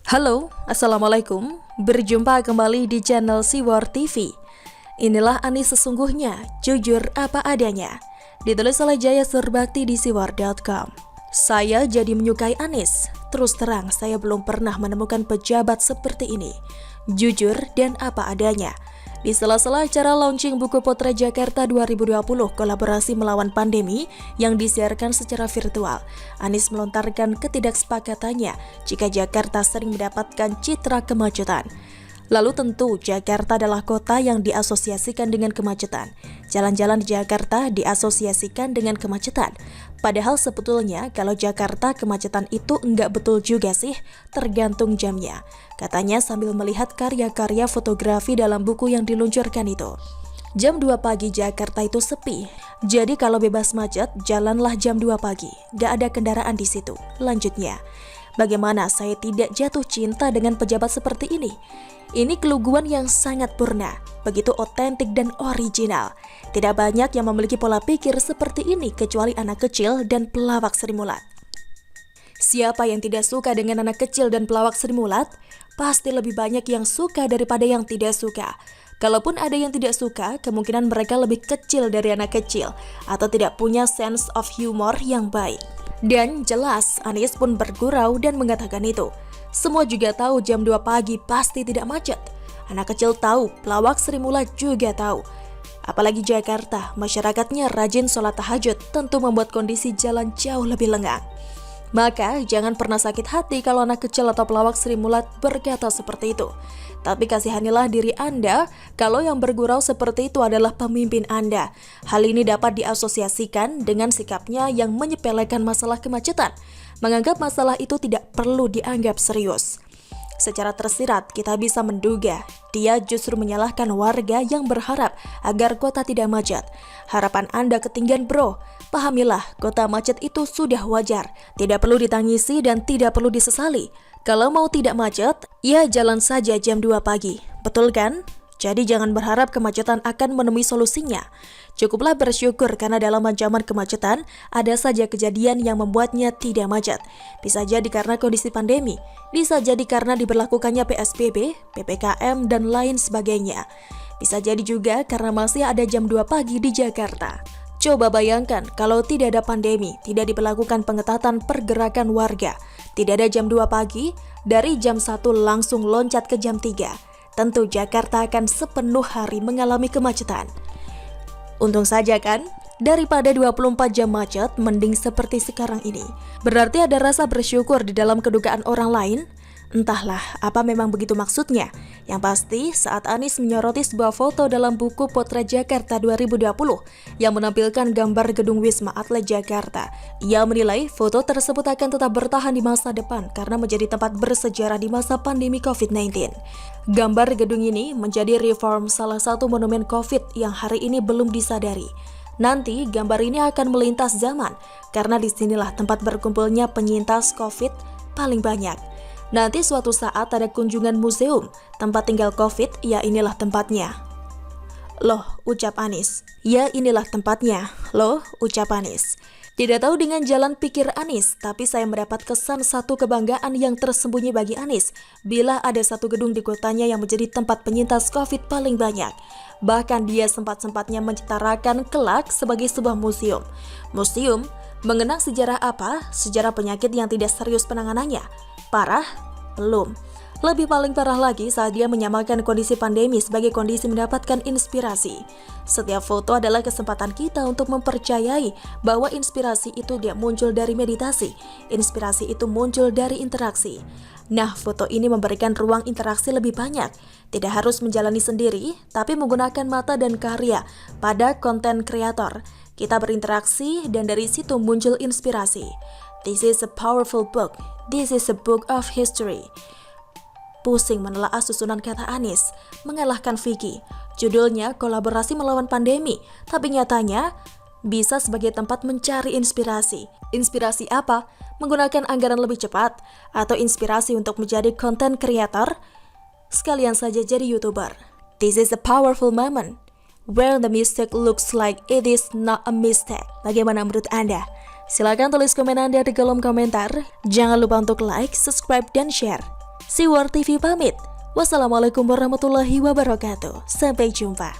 Halo, Assalamualaikum. Berjumpa kembali di channel Siwar TV. Inilah Anis sesungguhnya, jujur apa adanya. Ditulis oleh Jaya Surbakti di siwar.com. Saya jadi menyukai Anis. Terus terang, saya belum pernah menemukan pejabat seperti ini. Jujur dan apa adanya. Di sela-sela acara launching buku Potret Jakarta 2020 kolaborasi melawan pandemi yang disiarkan secara virtual, Anis melontarkan ketidaksepakatannya jika Jakarta sering mendapatkan citra kemacetan. Lalu tentu Jakarta adalah kota yang diasosiasikan dengan kemacetan. Jalan-jalan di Jakarta diasosiasikan dengan kemacetan. Padahal sebetulnya kalau Jakarta kemacetan itu enggak betul juga sih, tergantung jamnya. Katanya sambil melihat karya-karya fotografi dalam buku yang diluncurkan itu. Jam 2 pagi Jakarta itu sepi. Jadi kalau bebas macet, jalanlah jam 2 pagi. Gak ada kendaraan di situ. Lanjutnya, bagaimana saya tidak jatuh cinta dengan pejabat seperti ini? Ini keluguan yang sangat purna, begitu otentik dan original. Tidak banyak yang memiliki pola pikir seperti ini kecuali anak kecil dan pelawak Sri Mulat. Siapa yang tidak suka dengan anak kecil dan pelawak Sri Mulat? Pasti lebih banyak yang suka daripada yang tidak suka. Kalaupun ada yang tidak suka, kemungkinan mereka lebih kecil dari anak kecil atau tidak punya sense of humor yang baik. Dan jelas, Anis pun bergurau dan mengatakan itu. Semua juga tahu jam 2 pagi pasti tidak macet. Anak kecil tahu, pelawak Sri Mulat juga tahu. Apalagi Jakarta, masyarakatnya rajin sholat tahajud, tentu membuat kondisi jalan jauh lebih lengang. Maka jangan pernah sakit hati kalau anak kecil atau pelawak Sri Mulat berkata seperti itu. Tapi kasihanilah diri Anda kalau yang bergurau seperti itu adalah pemimpin Anda. Hal ini dapat diasosiasikan dengan sikapnya yang menyepelekan masalah kemacetan. Menganggap masalah itu tidak perlu dianggap serius. Secara tersirat, kita bisa menduga dia justru menyalahkan warga yang berharap agar kota tidak macet. Harapan Anda ketinggian bro. Pahamilah, kota macet itu sudah wajar. Tidak perlu ditangisi dan tidak perlu disesali. Kalau mau tidak macet, ya jalan saja jam 2 pagi. Betul kan? Jadi jangan berharap kemacetan akan menemui solusinya. Cukuplah bersyukur karena dalam ancaman kemacetan, ada saja kejadian yang membuatnya tidak macet. Bisa jadi karena kondisi pandemi, bisa jadi karena diberlakukannya PSBB, PPKM, dan lain sebagainya. Bisa jadi juga karena masih ada jam 2 pagi di Jakarta. Coba bayangkan kalau tidak ada pandemi, tidak diberlakukan pengetatan pergerakan warga, tidak ada jam 2 pagi, dari jam 1 langsung loncat ke jam 3. Tentu Jakarta akan sepenuh hari mengalami kemacetan. Untung saja kan, daripada 24 jam macet, mending seperti sekarang ini. Berarti ada rasa bersyukur di dalam kedugaan orang lain? Entahlah, apa memang begitu maksudnya? Yang pasti, saat Anis menyoroti sebuah foto dalam buku Potret Jakarta 2020 yang menampilkan gambar gedung Wisma Atlet Jakarta, ia menilai foto tersebut akan tetap bertahan di masa depan karena menjadi tempat bersejarah di masa pandemi COVID-19. Gambar gedung ini menjadi reform salah satu monumen COVID yang hari ini belum disadari. Nanti gambar ini akan melintas zaman karena disinilah tempat berkumpulnya penyintas COVID paling banyak. Nanti suatu saat ada kunjungan museum, tempat tinggal COVID, ya inilah tempatnya. Loh, ucap Anis. Ya inilah tempatnya. Loh, ucap Anis. Tidak tahu dengan jalan pikir Anis, tapi saya mendapat kesan satu kebanggaan yang tersembunyi bagi Anis bila ada satu gedung di kotanya yang menjadi tempat penyintas COVID paling banyak. Bahkan dia sempat-sempatnya menciptakan kelak sebagai sebuah museum. Museum mengenang sejarah apa? Sejarah penyakit yang tidak serius penanganannya. Parah? Belum. Lebih paling parah lagi saat dia menyamakan kondisi pandemi sebagai kondisi mendapatkan inspirasi. Setiap foto adalah kesempatan kita untuk mempercayai bahwa inspirasi itu tidak muncul dari meditasi. Inspirasi itu muncul dari interaksi. Nah, foto ini memberikan ruang interaksi lebih banyak. Tidak harus menjalani sendiri, tapi menggunakan mata dan karya pada konten kreator. Kita berinteraksi dan dari situ muncul inspirasi. This is a powerful book. This is a book of history. Pusing menelaah susunan kata Anis, mengalahkan Vicky. Judulnya kolaborasi melawan pandemi, tapi nyatanya bisa sebagai tempat mencari inspirasi. Inspirasi apa? Menggunakan anggaran lebih cepat? Atau inspirasi untuk menjadi content creator? Sekalian saja jadi YouTuber. This is a powerful moment where the mistake looks like it is not a mistake. Bagaimana menurut Anda? Silakan tulis komen Anda di kolom komentar. Jangan lupa untuk like, subscribe, dan share. Siwar TV pamit. Wassalamualaikum warahmatullahi wabarakatuh. Sampai jumpa.